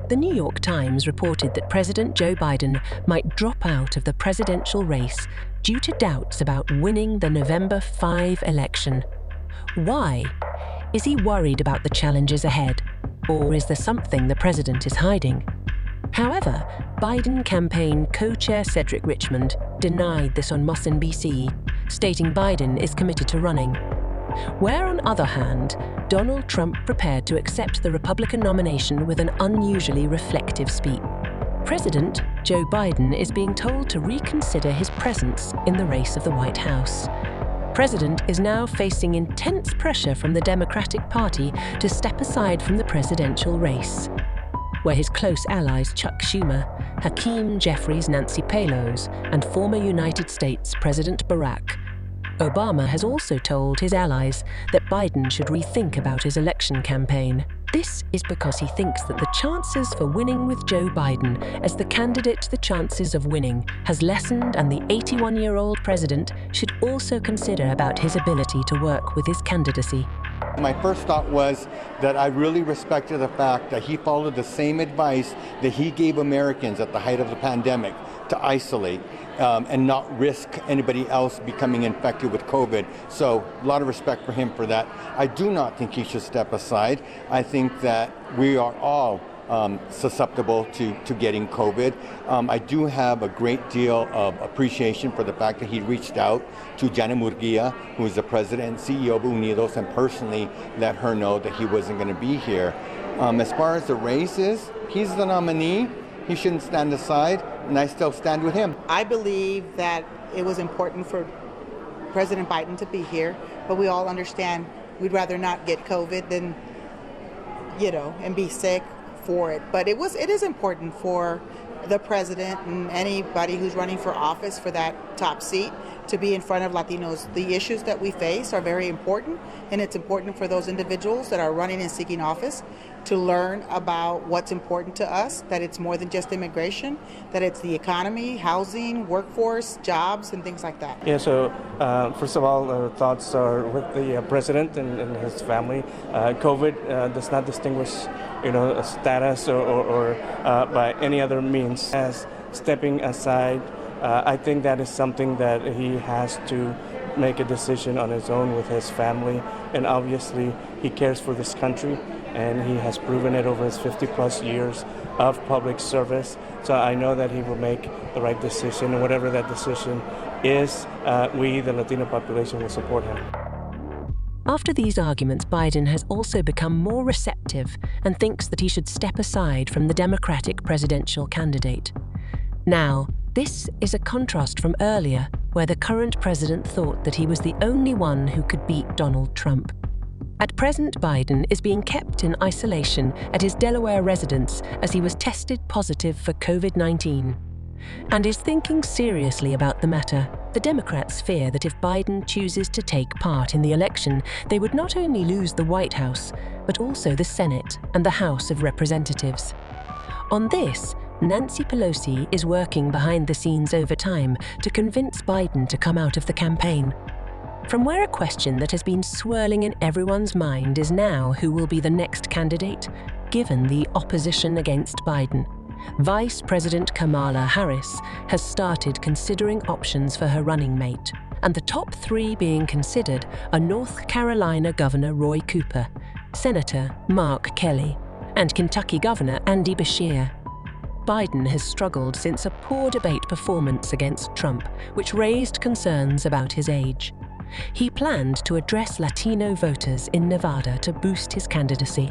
The New York Times reported that President Joe Biden might drop out of the presidential race due to doubts about winning the November 5 election. Why? Is he worried about the challenges ahead, or is there something the president is hiding? However, Biden campaign co-chair Cedric Richmond denied this on MSNBC, stating Biden is committed to running. Where, on the other hand, Donald Trump prepared to accept the Republican nomination with an unusually reflective speech. President Joe Biden is being told to reconsider his presence in the race of the White House. President is now facing intense pressure from the Democratic Party to step aside from the presidential race, where his close allies Chuck Schumer, Hakeem Jeffries, Nancy Pelosi, and former United States President Barack Obama has also told his allies that Biden should rethink about his election campaign. This is because he thinks that the chances for winning with Joe Biden as the candidate the chances of winning has lessened, and the 81-year-old president should also consider about his ability to work with his candidacy. My first thought was that I really respected the fact that he followed the same advice that he gave Americans at the height of the pandemic to isolate and not risk anybody else becoming infected with COVID. So a lot of respect for him for that. I do not think he should step aside. I think that we are all susceptible to getting COVID. I do have a great deal of appreciation for the fact that he reached out to Janet Murguia, who is the president and CEO of Unidos, and personally let her know that he wasn't going to be here. As far as the race is, he's the nominee. He shouldn't stand aside, and I still stand with him. I believe that it was important for President Biden to be here, but we all understand we'd rather not get COVID than, and be sick for it. But it is important for the president and anybody who's running for office for that top seat to be in front of Latinos. The issues that we face are very important, and it's important for those individuals that are running and seeking office to learn about what's important to us, that it's more than just immigration, that it's the economy, housing, workforce, jobs, and things like that. Yeah, so first of all, thoughts are with the president and his family. COVID does not distinguish, a status or by any other means. As stepping aside, I think that is something that he has to make a decision on his own with his family, and obviously he cares for this country, and he has proven it over his 50-plus years of public service. So I know that he will make the right decision, and whatever that decision is, we, the Latino population, will support him. After these arguments, Biden has also become more receptive and thinks that he should step aside from the Democratic presidential candidate. Now, this is a contrast from earlier, where the current president thought that he was the only one who could beat Donald Trump. At present, Biden is being kept in isolation at his Delaware residence as he was tested positive for COVID-19, and is thinking seriously about the matter. The Democrats fear that if Biden chooses to take part in the election, they would not only lose the White House, but also the Senate and the House of Representatives. On this, Nancy Pelosi is working behind the scenes over time to convince Biden to come out of the campaign. From where a question that has been swirling in everyone's mind is now who will be the next candidate, given the opposition against Biden, Vice President Kamala Harris has started considering options for her running mate, and the top three being considered are North Carolina Governor Roy Cooper, Senator Mark Kelly, and Kentucky Governor Andy Beshear. Biden has struggled since a poor debate performance against Trump, which raised concerns about his age. He planned to address Latino voters in Nevada to boost his candidacy.